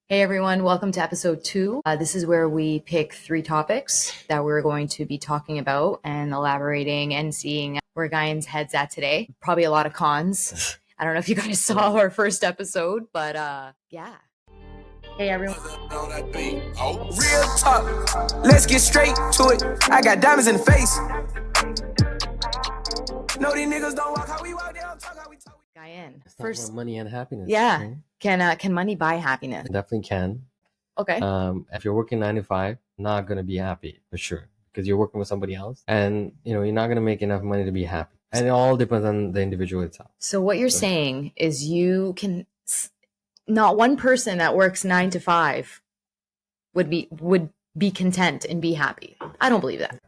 Hey everyone, welcome to episode 2. This is where we pick 3 topics that we're going to be talking about and elaborating and seeing where Guyan's head's at today. Probably a lot of cons. I don't know if you guys saw our first episode, but yeah. Hey everyone. Real talk, let's get straight to it. I got diamonds in the face. No, these niggas don't walk how we walk, they don't talk how we talk. Guyan, It's not about money and happiness. yeah. Right? Can money buy happiness? It definitely can. Okay. If you're working 9 to 5, not gonna be happy for sure because you're working with somebody else, and you're not gonna make enough money to be happy. And it all depends on the individual itself. So what you're saying is you can not one person that works 9 to 5 would be content and be happy. I don't believe that.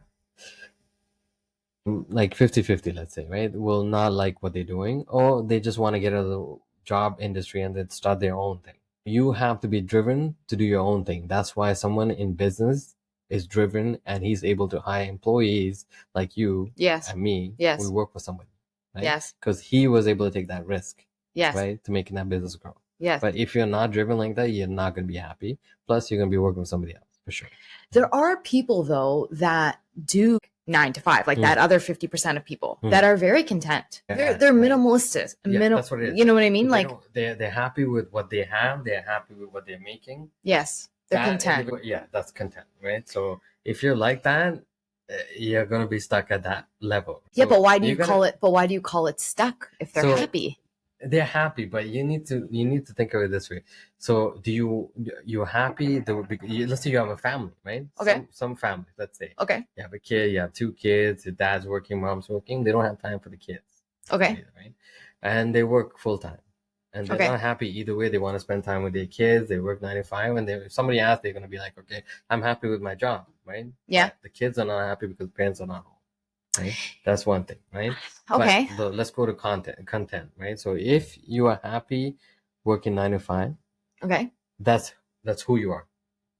Like 50-50, let's say, right? Will not like what they're doing, or they just want to get out of the job industry and then start their own thing. You have to be driven to do your own thing. That's why someone in business is driven and he's able to hire employees like you Yes. and me. Yes. We work for somebody, right? Yes. Because he was able to take that risk, Yes. right, to making that business grow. Yes. But if you're not driven like that, you're not going to be happy. Plus, you're going to be working with somebody else for sure. There are people though that do 9 to 5, like that other 50% of people that are very content. Yeah, they're right. minimalistic. Yeah, that's what it is. You know what I mean? They Like don't- they're happy with what they have. They're happy with what they're making. yes, they're That content. yeah, that's content, right? So if you're like that, you're gonna be stuck at that level. Yeah, So but why do you you're call it? But why do you call it stuck if they're So- happy? They're happy, but you need to think of it this way. So you're happy? Let's say you have a family, right? Okay. Some families, let's say Okay. you have a kid, you have 2 kids, your dad's working, mom's working. They don't have time for the kids. Okay. Either, right? And they work full time, and they're Okay. not happy either way. They want to spend time with their kids. They work 9 to 5, and if somebody asks, they're gonna be like, "Okay, I'm happy with my job," right? Yeah. But the kids are not happy because parents are not home. Right? That's one thing, right? Okay. But let's go to content, right? So if you are happy working 9 to 5, Okay. that's who you are.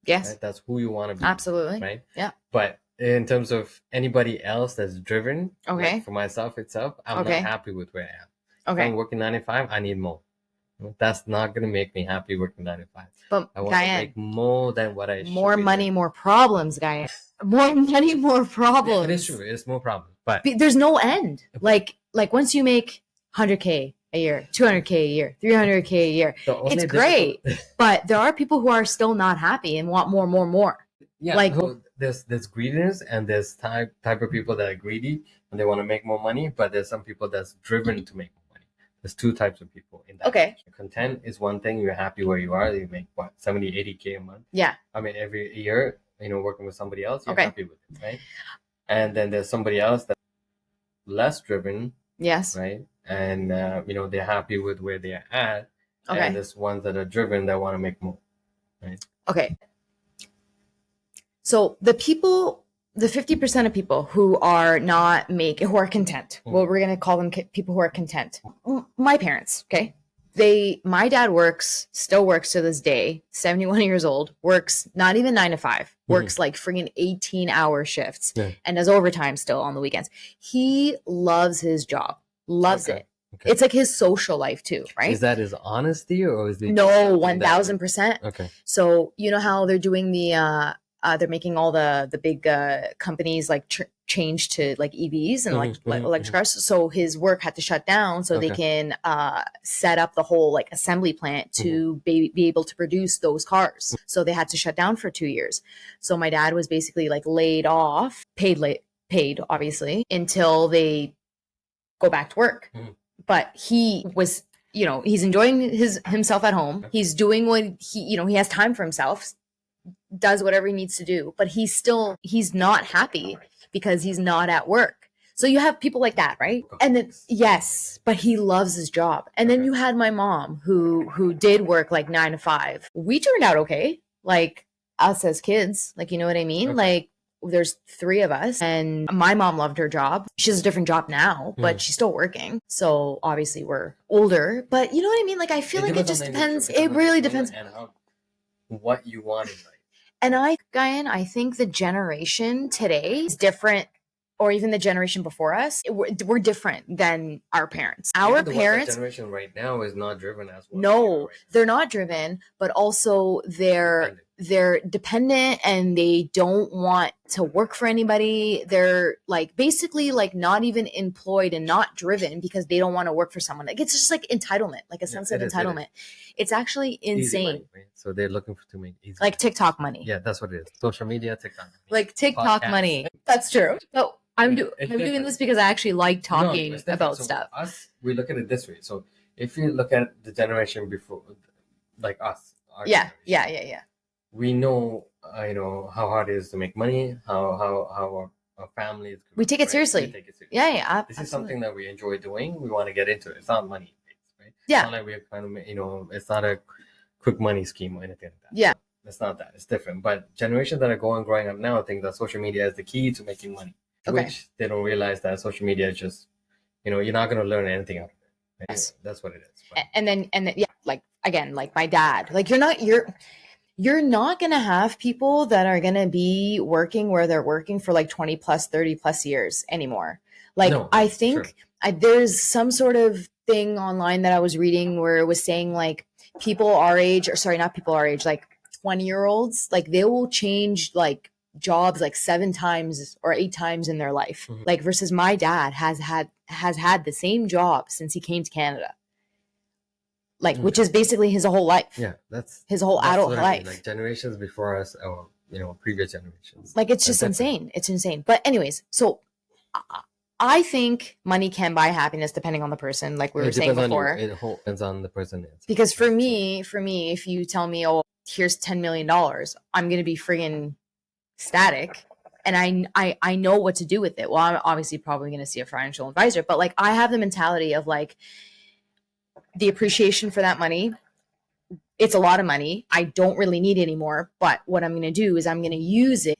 Yes. Right? That's who you want to be. Absolutely. Right? Yeah. But in terms of anybody else that's driven, Okay. like for myself itself, I'm Okay. not happy with where I am. If Okay. I'm working 9 to 5, I need more. That's not gonna make me happy working 9 to 5. But I want to Guyan, make more than what I should more be money, doing. more problems, Guyan. More money, more problems. It is true. It's more problems, but There's no end. Like once you make 100K a year, 200K a year, 300K a year, the only it's great. difficult- But there are people who are still not happy and want more. Yeah, Like- no, there's greediness, and there's type of people that are greedy and they want to make more money, but there's some people that's driven to make more money. There's 2 types of people in that. Okay. Content is one thing. You're happy where you are. You make what, 70, 80K a month. Yeah. I mean, every year, working with somebody else, you're Okay. happy with it, right? And then there's somebody else that's less driven, Yes. right? And they're happy with where they're at. Okay. And there's ones that are driven that want to make more. Okay. So the 50% of people who are who are content. Well, we're going to call them people who are content. My parents, okay? My dad still works to this day, 71 years old, works not even 9 to 5, works like friggin' 18-hour shifts and does overtime still on the weekends. He loves his job, loves Okay. it. Okay. It's like his social life too, right? Is that his honesty, or is it No, 1000%. Okay. So you know how they're doing they're making all the big companies like change to like EVs and electric cars. So his work had to shut down so they can set up the whole like assembly plant to be able to produce those cars. So they had to shut down for 2 years. So my dad was basically like laid off, paid obviously, until they go back to work. But he was, he's enjoying himself at home. He's doing what he has time for himself, does whatever he needs to do, but he's not happy because he's not at work. So you have people like that, right? And then, yes, but he loves his job. And then you had my mom who did work like 9 to 5. We turned out okay. Like us as kids, like, you know what I mean? Okay. Like there's 3 of us and my mom loved her job. She has a different job now, but she's still working. So obviously we're older, but you know what I mean? Like, I feel like it just depends. It really depends. And what you want in life. And I think the generation today is different or even the generation before us, we're different than our parents. Our parents, the generation right now is not driven as well. No, they're not driven, but also they're dependent and they don't want to work for anybody. They're like basically like not even employed and not driven because they don't want to work for someone. Like it's just like entitlement, like a sense of entitlement. It's actually insane. Money, right? So they're looking to make easy like TikTok money. Yeah, that's what it is. Social media, TikTok money. Like TikTok money. That's true. So I'm doing this because I actually like talking about stuff. Us, we look at it this way. So if you look at the generation before, like us, yeah, we know, how hard it is to make money, how our families. We take it seriously. We take it seriously. Yeah. This is something that we enjoy doing. We want to get into it. It's not money, right? Yeah. It's not like we're kind of, it's not a quick money scheme or anything like that. Yeah. So it's not that. It's different. But generations that are growing up now think that social media is the key to making money. Okay. Which they don't realize that social media is just, you're not going to learn anything out of it. Right? Yes. That's what it is. But. And then, yeah, like, again, like my dad, like you're not going to have people that are going to be working where they're working for like 20 plus, 30 plus years anymore. Like, no, I think there's some sort of thing online that I was reading where it was saying like people our age, or sorry, not people our age, like 20-year-olds, like they will change like jobs like 7 times or 8 times in their life. Mm-hmm. Like versus my dad has had the same job since he came to Canada. Like, mm-hmm. which is basically his whole life. Yeah, that's his whole adult life. Like generations before us, or previous generations. Like it's just insane. It's insane. But anyways, so I think money can buy happiness depending on the person, like we were saying before. It depends on the person. Because for me, if you tell me, oh, here's $10 million, I'm gonna be friggin' static, and I know what to do with it. Well, I'm obviously probably going to see a financial advisor, but like I have the mentality of like the appreciation for that money. It's a lot of money. I don't really need it anymore, but what I'm going to do is I'm going to use it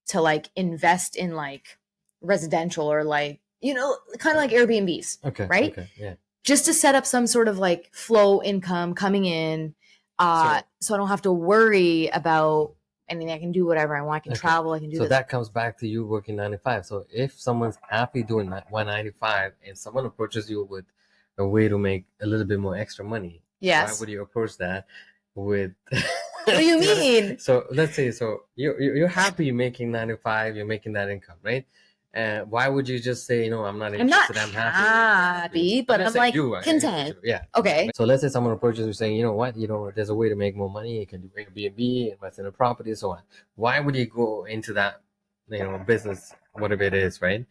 to like invest in like residential or like, kind of like Airbnbs. Okay. Right. Okay, yeah. Just to set up some sort of like flow income coming in. So I don't have to worry about anything. I can do whatever I want. I can travel. I can do So that comes back to you working 9 to 5. So if someone's happy doing 195 and someone approaches you with a way to make a little bit more extra money, yes, why would you approach that with? What do you mean? So let's say, you're happy making 9 to 5. You're making that income, right? Why would you just say, I'm not interested, I'm happy, but I'm like content. Yeah. Okay. So let's say someone approaches you saying, you know what, there's a way to make more money. You can do Airbnb, invest in a property, and so on. Why would you go into that, business, whatever it is, right?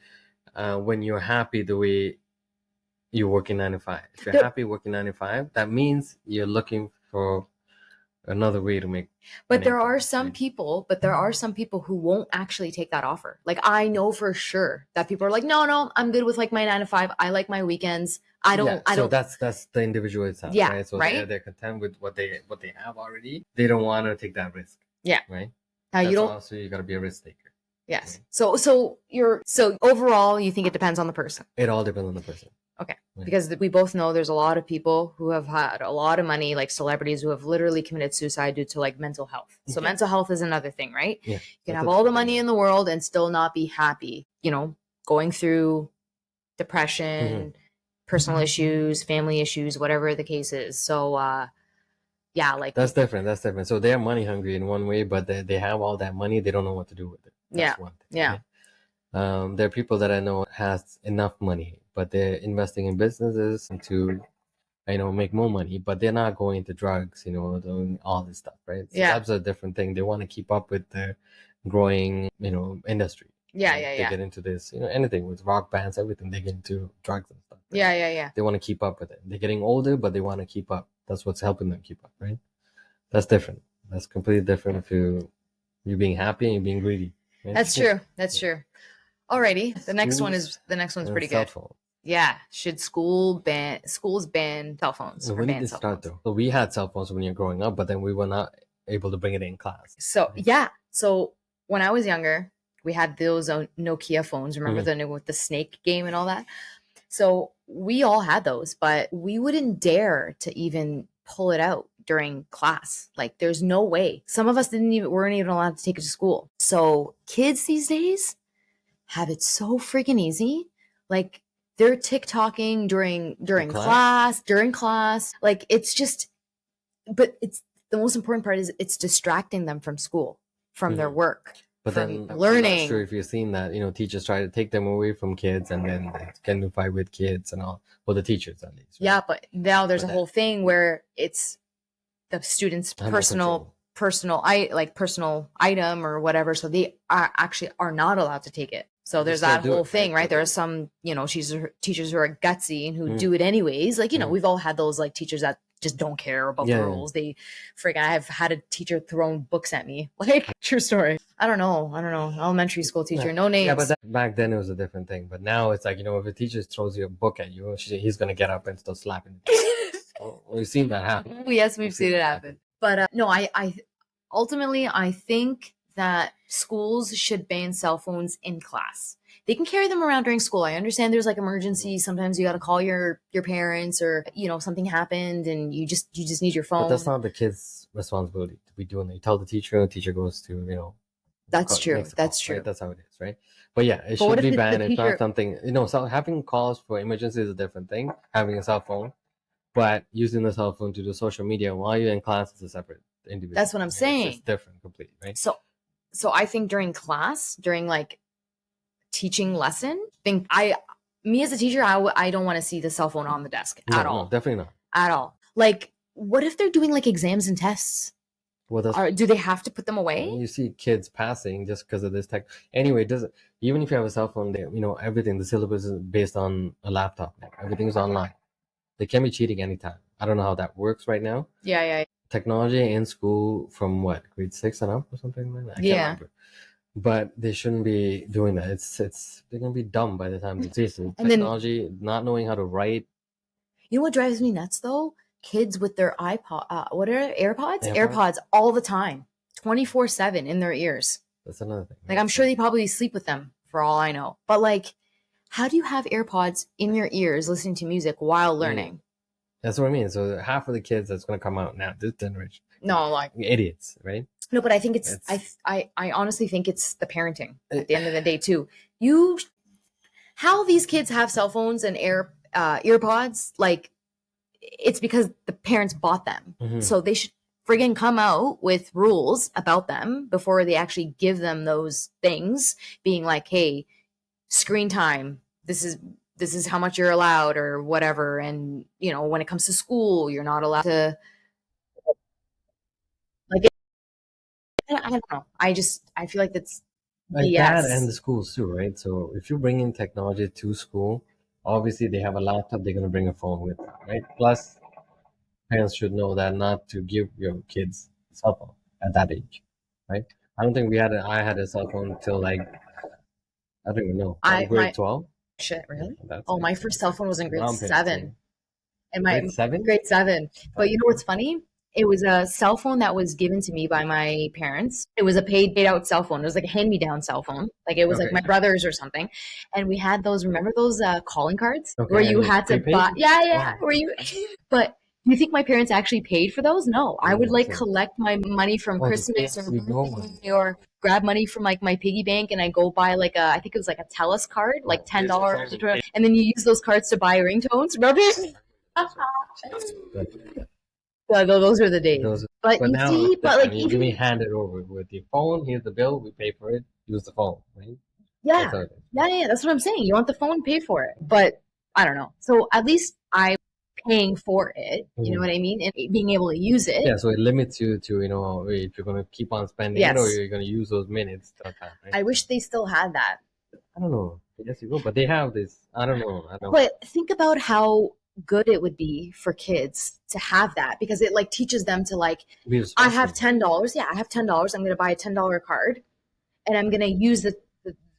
When you're happy the way you're working 9 to 5. If you're happy working 9 to 5, that means you're looking for another way to make. But there are some people who won't actually take that offer. Like I know for sure that people are like, no, I'm good with like my 9 to 5. I like my weekends. I don't. So that's the individual itself. Yeah. Right. So right? They're content with what they have already. They don't want to take that risk. Yeah. Right. Now you don't. Also, you got to be a risk taker. Yes. Right? So overall, you think it depends on the person. It all depends on the person. Okay. Right. Because we both know there's a lot of people who have had a lot of money, like celebrities who have literally committed suicide due to like mental health. So mental health is another thing, right? Yeah. You can have all the money in the world and still not be happy, going through depression, personal issues, family issues, whatever the case is. So, yeah, like that's different. So they're money hungry in one way, but they have all that money. They don't know what to do with it. That's one thing. Yeah. Right? There are people that I know has enough money, but they're investing in businesses to, make more money, but they're not going into drugs, doing all this stuff, right? So that's a different thing. They want to keep up with the growing, industry. Yeah, They get into this, anything with rock bands, everything. They get into drugs and stuff. Right? Yeah. They want to keep up with it. They're getting older, but they want to keep up. That's what's helping them keep up, right? That's different. That's completely different to you being happy and you being greedy. Right? That's true. That's true. Alrighty. The next one's pretty good. Phone. Yeah. Should schools ban cell phones? So we need to start though. So we had cell phones when you're growing up, but then we were not able to bring it in class. So yeah. So when I was younger, we had those Nokia phones. Remember with the snake game and all that? So we all had those, but we wouldn't dare to even pull it out during class. Like there's no way. Some of us weren't even allowed to take it to school. So kids these days have it so freaking easy. Like they're TikToking during class. Like it's just, but it's the most important part is it's distracting them from school, from their work. But from then learning. I'm not sure if you've seen that, teachers try to take them away from kids and then they get in a fight with kids and all. Well, the teachers at least. Right? Yeah, but now there's a whole thing where it's the student's personal item or whatever. So they are not allowed to take it. So there's that whole thing, right? There are some, teachers who are gutsy and who do it anyways. Like, we've all had those like teachers that just don't care about the rules. They I've had a teacher throwing books at me. Like, true story. I don't know. Elementary school teacher, no names. Yeah, but back then it was a different thing. But now it's like, if a teacher throws you a book at you, he's going to get up and start slapping you. We've seen that happen. Yes, we've seen it happen. But no, I ultimately, I think that schools should ban cell phones in class. They can carry them around during school. I understand there's like emergencies. Sometimes you got to call your parents or, something happened and you just need your phone. But that's not the kid's responsibility to be doing that. You tell the teacher goes to, That's true. That's true. Right? That's how it is, right? But yeah, it should be banned. It's not something, so having calls for emergency is a different thing. Having a cell phone, but using the cell phone to do social media while you're in class is a separate individual. That's what I'm saying. It's different completely, right? So I think during class, during like teaching lesson, me as a teacher, I don't want to see the cell phone on the desk at all. No, definitely not. At all. Like, what if they're doing like exams and tests? Well, do they have to put them away? You see kids passing just because of this tech. Anyway, even if you have a cell phone, everything, the syllabus is based on a laptop now. Everything is online. They can be cheating anytime. I don't know how that works right now. Yeah. Technology in school from what, grade 6 and up or something like that? I can't remember. But they shouldn't be doing that. They're gonna be dumb by the time they see it. Technology, not knowing how to write. You know what drives me nuts though? Kids with their iPod, what are AirPods? AirPods all the time, 24/7 in their ears. That's another thing. Like I'm sure they probably sleep with them for all I know. But like, how do you have AirPods in your ears listening to music while learning? That's what I mean. So half of the kids that's going to come out now, this generation. No, like idiots, right? No, but I think I honestly think it's the parenting at the end of the day too. How these kids have cell phones and earpods, like it's because the parents bought them. Mm-hmm. So they should friggin' come out with rules about them before they actually give them those things, being like, hey, screen time, this is how much you're allowed or whatever. And, when it comes to school, you're not allowed to, like, I don't know. I feel like that's like that and the schools too, right? So if you bring in technology to school, obviously they have a laptop, they're going to bring a phone with them, right? Plus, parents should know that not to give your kids a cell phone at that age, right? I don't think I had a cell phone till like, I don't even know, grade 12. Shit, really? Yeah, my first cell phone was in grade 7. And grade 7? Grade 7. But you know what's funny? It was a cell phone that was given to me by my parents. It was a paid out cell phone. It was like a hand-me-down cell phone. Like it was like my brother's or something. And we had those, remember those calling cards where you had to buy? Yeah. Where you, but do you think my parents actually paid for those? No. I would like collect my money from Christmas or grab money from like my piggy bank and I go buy like I think it was like a TELUS card, like $10. And then you use those cards to buy ringtones. Remember? Well, those were the days. But you now, see, you give me hand it over with your phone. Here's the bill. We pay for it. Use the phone, right? Yeah. That's what I'm saying. You want the phone, pay for it. But I don't know. So at least I'm paying for it. You know what I mean? And being able to use it. Yeah. So it limits you to, if you're going to keep on spending it or you're going to use those minutes. Right? I wish they still had that. I don't know. Yes, you will. But they have this. I don't know. But think about how good it would be for kids to have that because it like teaches them to like I have $10. Yeah, I have $10. I'm going to buy a $10 card and I'm going to use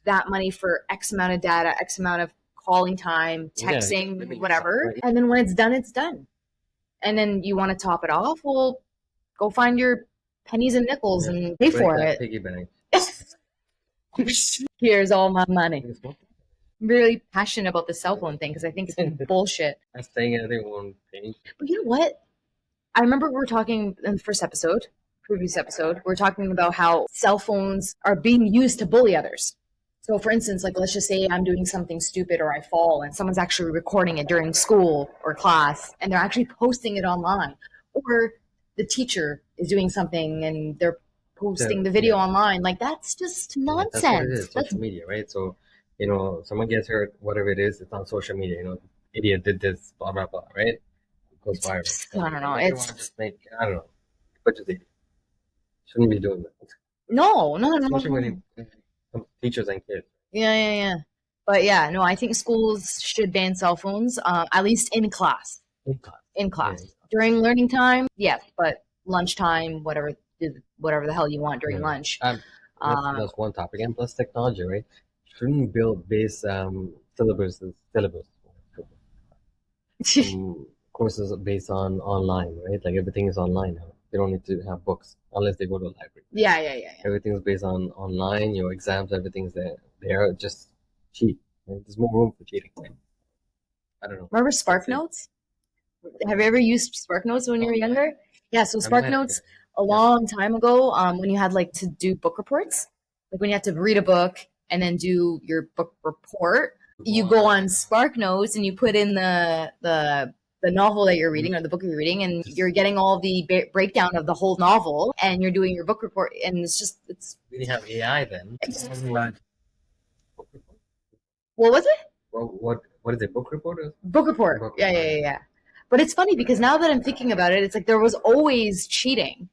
that money for X amount of data, X amount of calling time, texting, whatever. And then when it's done, it's done. And then you want to top it off? Well, go find your pennies and nickels and pay for it. Piggy bank. Here's all my money. I'm really passionate about the cell phone thing because I think it's bullshit. I'm saying anything won't change. But you know what? I remember we were talking in the previous episode, we were talking about how cell phones are being used to bully others. So for instance, like let's just say I'm doing something stupid or I fall and someone's actually recording it during school or class and they're actually posting it online. Or the teacher is doing something and they're posting the video online. Like that's just nonsense. That's what it is, social media, right? So, someone gets hurt, whatever it is, it's on social media, idiot did this, blah, blah, blah, right? It goes viral. I don't know. I don't know. But just idiot. Shouldn't be doing that. No. Especially when it comes to teachers and kids. Yeah. But yeah, no, I think schools should ban cell phones, at least in class. In class. Yeah. During learning time, yes, but lunchtime, whatever the hell you want during lunch. That's one topic. And plus technology, right? Shouldn't build base syllabus. Courses based on online, right? Like everything is online now. They don't need to have books unless they go to a library. Yeah. Everything's based on online. Your exams, everything's there. They are just cheat. Right? There's more room for cheating. Right? I don't know. Remember Spark Notes? Have you ever used Spark Notes when you were younger? Yeah, so Spark Notes a long time ago, when you had like to do book reports, like when you had to read a book and then do your book report, you go on Spark Notes and you put in the novel that you're reading or the book you're reading, and you're getting all the breakdown of the whole novel, and you're doing your book report, and it's. We didn't have AI then. What was it? What is it? Book report? Book report. Yeah. But it's funny because now that I'm thinking about it, it's like there was always cheating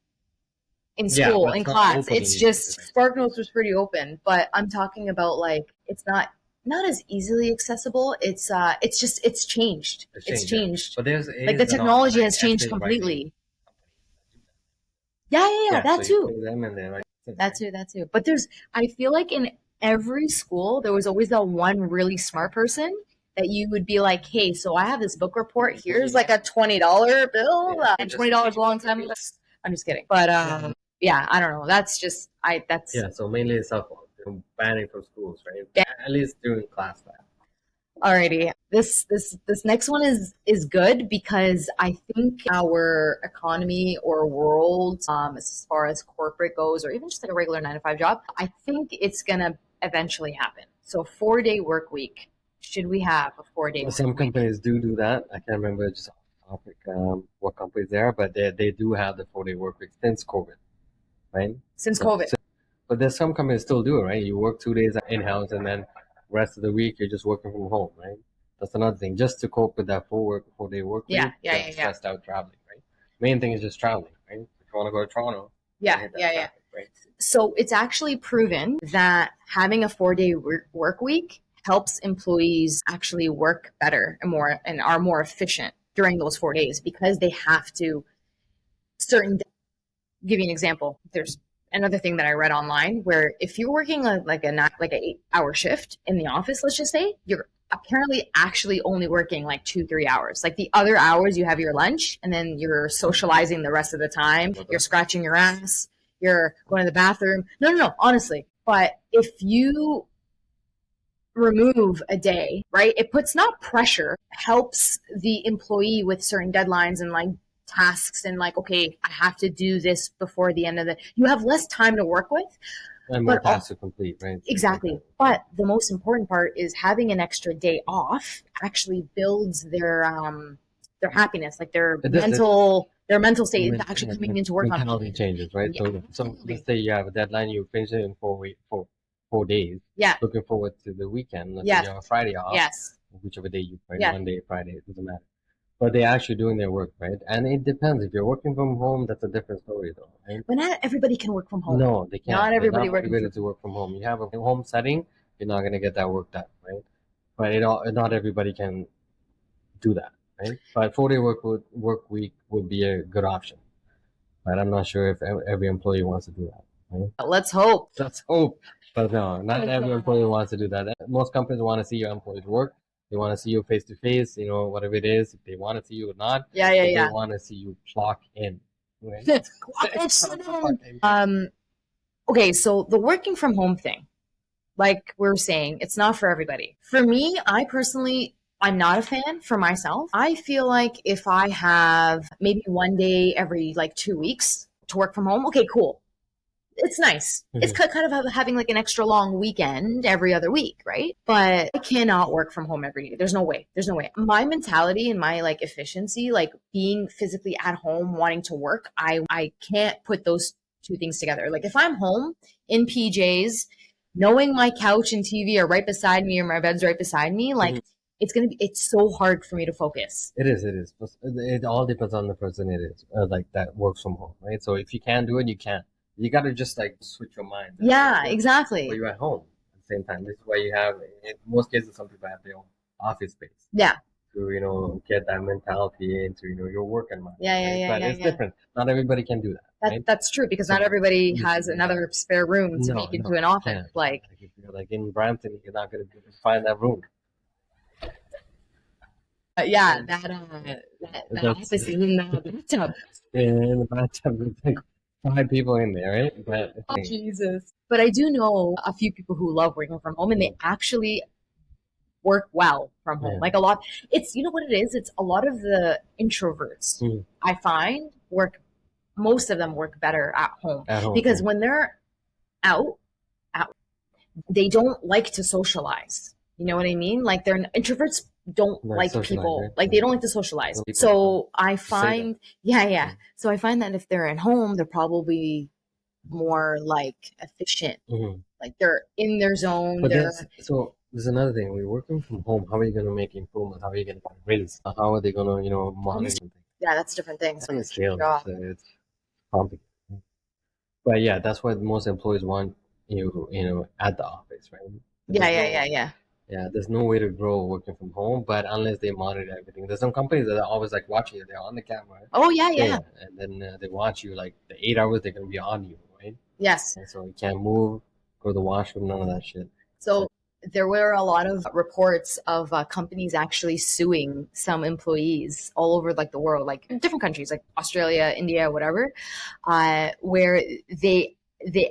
in school, in class. It's just Spark Notes was pretty open, but I'm talking about like it's not as easily accessible. It's changed. It's changed. But there's like the technology has changed completely. Yeah, that too. That too. But I feel like in every school there was always that one really smart person that you would be like, hey, so I have this book report. Here's like a $20 bill, and $20 a long time. I'm just kidding. But yeah, I don't know. That's So mainly it's cell phones, banning from schools, right? Yeah. At least during class time. Alrighty. This next one is good because I think our economy or world, as far as corporate goes, or even just like a regular 9-to-5 job, I think it's gonna eventually happen. So 4-day work week. Should we have a 4-day work week? Some companies do that. I can't remember just off topic what companies they are, but they do have the 4-day work week since COVID, right? Since COVID. But there's some companies still do it, right? You work 2 days in-house and then the rest of the week you're just working from home, right? That's another thing. Just to cope with that 4-day work week. Yeah. Stressed out traveling, right? Main thing is just traveling, right? If you want to go to Toronto. Yeah. Traffic, right? So it's actually proven that having a 4-day work week helps employees actually work better and are more efficient during those 4 days because they have to give you an example. There's another thing that I read online where if you're working like an 8-hour shift in the office, let's just say, you're apparently actually only working like 2-3 hours. Like the other hours you have your lunch and then you're socializing the rest of the time. You're scratching your ass. You're going to the bathroom. No, honestly. But if you remove a day, right, it puts not pressure, helps the employee with certain deadlines and like tasks and like, okay, I have to do this before the end of you have less time to work with. And more tasks to complete, right? Exactly. But the most important part is having an extra day off actually builds their happiness, like their mental state actually coming into work. Mentality changes, right? Yeah. So let's say you have a deadline, you finish it in 4 days. Yeah. Looking forward to the weekend. Let's say you have a Friday off. Yes. Whichever day you play, Monday, Friday, it doesn't matter. But they're actually doing their work, right? And it depends. If you're working from home, that's a different story, though, right? But not everybody can work from home. No, they can't. Not everybody works to work from home. You have a home setting, you're not going to get that work done, right? But not everybody can do that, right? But 4-day work week would be a good option. But I'm not sure if every employee wants to do that, right? Let's hope. But no, not every employee wants to do that. Most companies want to see your employees work. They want to see you face to face, whatever it is, if they want to see you or not. They want to see you clock in. Right? Okay, so the working from home thing, like we were saying, it's not for everybody. For me, I'm not a fan for myself. I feel like if I have maybe one day every like 2 weeks to work from home, okay, cool. it's nice. It's kind of having like an extra long weekend every other week, right? But I cannot work from home every day. There's no way. There's no way. My mentality and my like efficiency, like being physically at home, wanting to work, I can't put those two things together. Like if I'm home in PJs, knowing my couch and TV are right beside me or my bed's right beside me, like it's so hard for me to focus. It is. It all depends on the person it is, like that works from home, right? So if you can't do it, you can't. You got to just like switch your mind. Yeah, exactly. But you're at home at the same time. This is why you have, in most cases, some people have their own office space. Yeah. To, get that mentality into, your work environment. Yeah. But it's different. Not everybody can do that. Right? That's true, because not everybody has another spare room to make into an office. Like if you're like in Brampton, you're not going to find that room. that office is in the bathtub. In the bathtub, there's like 5 people in there, right? But Jesus. But I do know a few people who love working from home, and they actually work well from home. Like a lot, it's, you know what it is? It's a lot of the introverts I find most of them work better at home because when they're out, they don't like to socialize. You know what I mean? Like introverts don't like people. Right? Like they don't like to socialize. So I find, So I find that if they're at home, they're probably more like efficient. Like they're in their zone. So there's another thing. We're working from home. How are you going to make improvements? How are you going to raise? How are they going to, monitor things? Yeah, that's different things. It's complicated. But yeah, that's what most employees want you at the office, right? Yeah, there's no way to grow working from home, but unless they monitor everything. There's some companies that are always like watching you. They're on the camera. Oh, yeah. And then they watch you like the 8 hours they're going to be on you, right? Yes. And so you can't move, go to the washroom, none of that shit. So there were a lot of reports of companies actually suing some employees all over like the world, like in different countries, like Australia, India, whatever, where they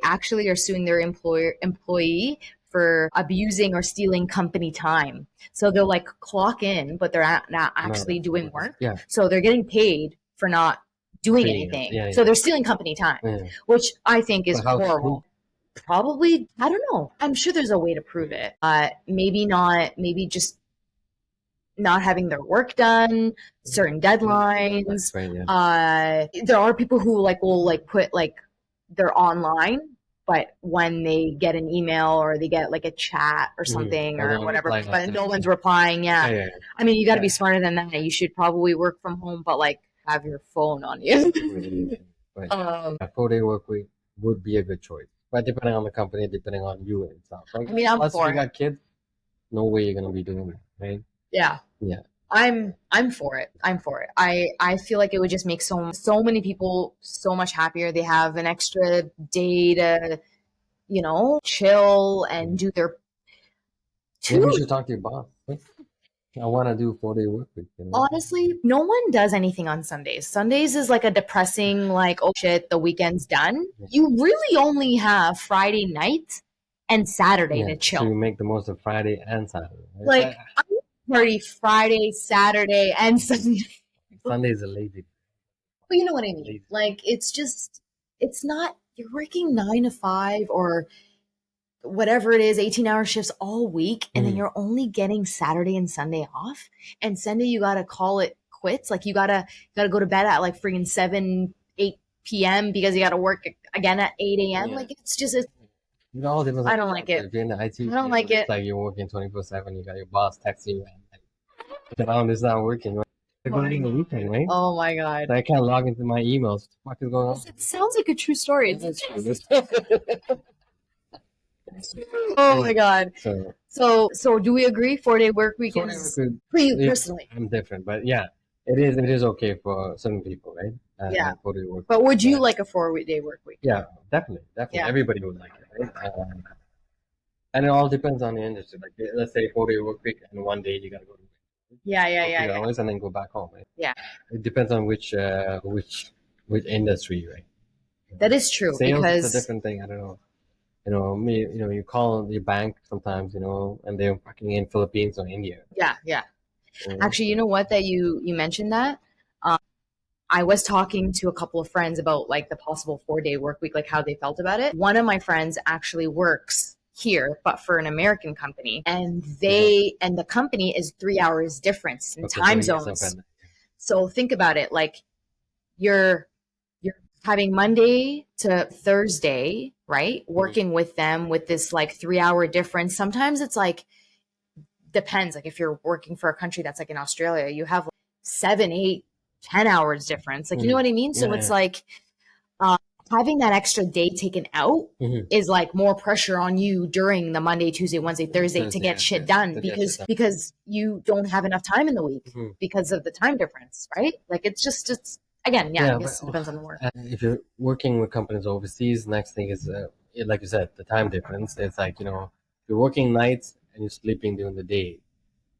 actually are suing their employee for abusing or stealing company time. So they'll like clock in, but they're not actually doing work. Yeah. So they're getting paid for not doing anything. So they're stealing company time, which I think is horrible. Probably, I don't know. I'm sure there's a way to prove it. Maybe just not having their work done, certain deadlines. Right, there are people who will put they're online, but when they get an email or they get like a chat or something or whatever, but no one's replying. Yeah. I mean, you got to be smarter than that. You should probably work from home, but like have your phone on you. Right. A 4-day work week would be a good choice. But depending on the company, depending on you and stuff. Like, I mean, I'm plus for if you got kids, no way you're gonna be doing that, right? Yeah. I'm for it. I feel like it would just make so many people so much happier. They have an extra day to, chill and do their. Maybe you should talk to your boss. I want to do 4-day work week. Honestly, no one does anything on Sundays. Sundays is like a depressing, like, oh shit, the weekend's done. You really only have Friday night and Saturday to chill. So you make the most of Friday and Saturday. Right? Like, I'm party Friday, Saturday, and Sunday. Sundays are lazy. But you know what I mean? Lazy. Like, it's not, you're working 9 to 5 or whatever it is, 18-hour shifts all week, and then you're only getting Saturday and Sunday off. And Sunday you gotta call it quits. Like you gotta go to bed at like freaking 8 p.m. because you gotta work again at 8 a.m. Like it's just I don't like it. If you're in the IT, I don't like it. It's like you're working 24/7. You got your boss texting you, and it's not working. They're going the weekend, right? Oh my god! I can't log into my emails. What the fuck is going on? It sounds like a true story. Oh my god. So do we agree 4-day work week is for you personally? I'm different, but yeah, it is okay for certain people, right? 4-day work. But would you like a 4-day work week? Yeah, definitely. Yeah. Everybody would like it, right? And it all depends on the industry. Like let's say 4-day work week and one day you gotta go to work. Yeah. Hours and then go back home, right? Yeah. It depends on which industry, right? That is true. Sales because is a different thing. I don't know. You call your bank sometimes, and they're fucking in Philippines or India. Yeah. Actually, you know what? That you mentioned that. I was talking to a couple of friends about like the possible 4-day work week, like how they felt about it. One of my friends actually works here, but for an American company, and the company is 3 hours difference in time zones. So think about it, like you're having Monday to Thursday, right? Working with them with this like 3 hour difference. Sometimes it's like, depends. Like if you're working for a country that's like in Australia, you have like 7, 8, 10 hours difference. Like, you know what I mean? So it's like, having that extra day taken out is like more pressure on you during the Monday, Tuesday, Wednesday, Thursday to get shit done because you don't have enough time in the week because of the time difference, right? Like it's again, I guess it depends on the work. If you're working with companies overseas, next thing is, like you said, the time difference. It's like, you're working nights and you're sleeping during the day,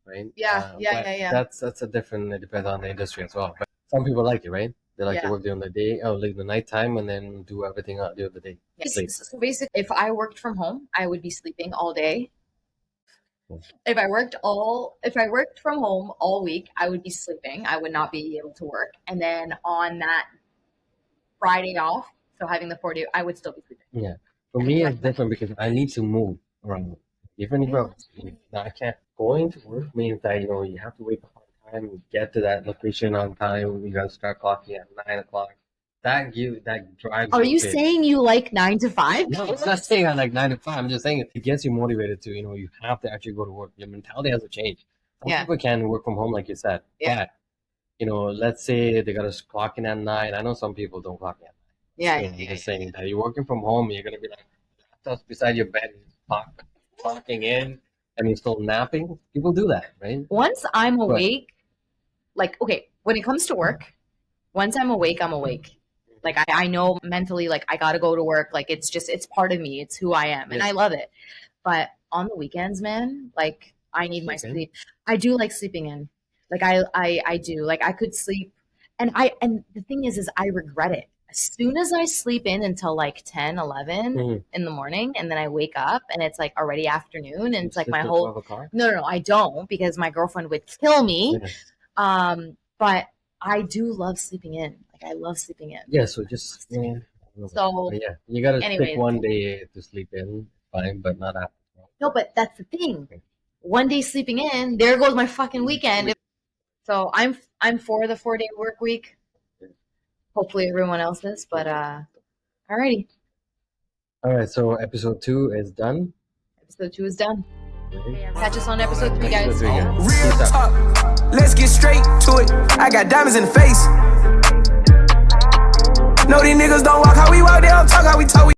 right? Yeah. That's a different, it depends on the industry as well. But some people like it, right? They like to work during the day, like the nighttime, and then do everything during the day. So basically, if I worked from home, I would be sleeping all day. If I worked from home all week, I would be sleeping. I would not be able to work. And then on that Friday off, so having the 4-day, I would still be sleeping. Yeah. For me, it's different because I need to move around. Even if I can't, going to work means that, you have to wake up on time, get to that location on time. You got to start clocking at 9 o'clock. That drives. Are you saying you like 9 to 5? No, I'm not saying I like 9 to 5. I'm just saying it gets you motivated to, you have to actually go to work. Your mentality has to change. Some people can work from home, like you said. Yeah. But, let's say they got to clock in at 9. I know some people don't clock in at 9. Just saying that you're working from home, you're going to be like, laptop's beside your bed, clocking in, and you're still napping. People do that, right? Once I'm awake, when it comes to work, once I'm awake, I'm awake. Like I know mentally, like I got to go to work. Like it's part of me. It's who I am. And I love it. But on the weekends, man, like I need my sleep. I do like sleeping in. Like I do. Like I could sleep. And the thing is I regret it. As soon as I sleep in until like 10, 11 in the morning, and then I wake up and it's like already afternoon, and it's like my whole, no, I don't, because my girlfriend would kill me. But I do love sleeping in. Like I love sleeping in. Yeah. So just, you got to pick one day to sleep in, fine, but not after. No, but that's the thing. One day sleeping in, there goes my fucking weekend. So I'm for the 4-day work week. Hopefully everyone else is, but alrighty. All right, so episode 2 is done. Episode 2 is done. Catch us on episode 3, guys. Real talk. Let's get straight to it. I got diamonds in the face. No, these niggas don't walk how we walk, they don't talk how we talk.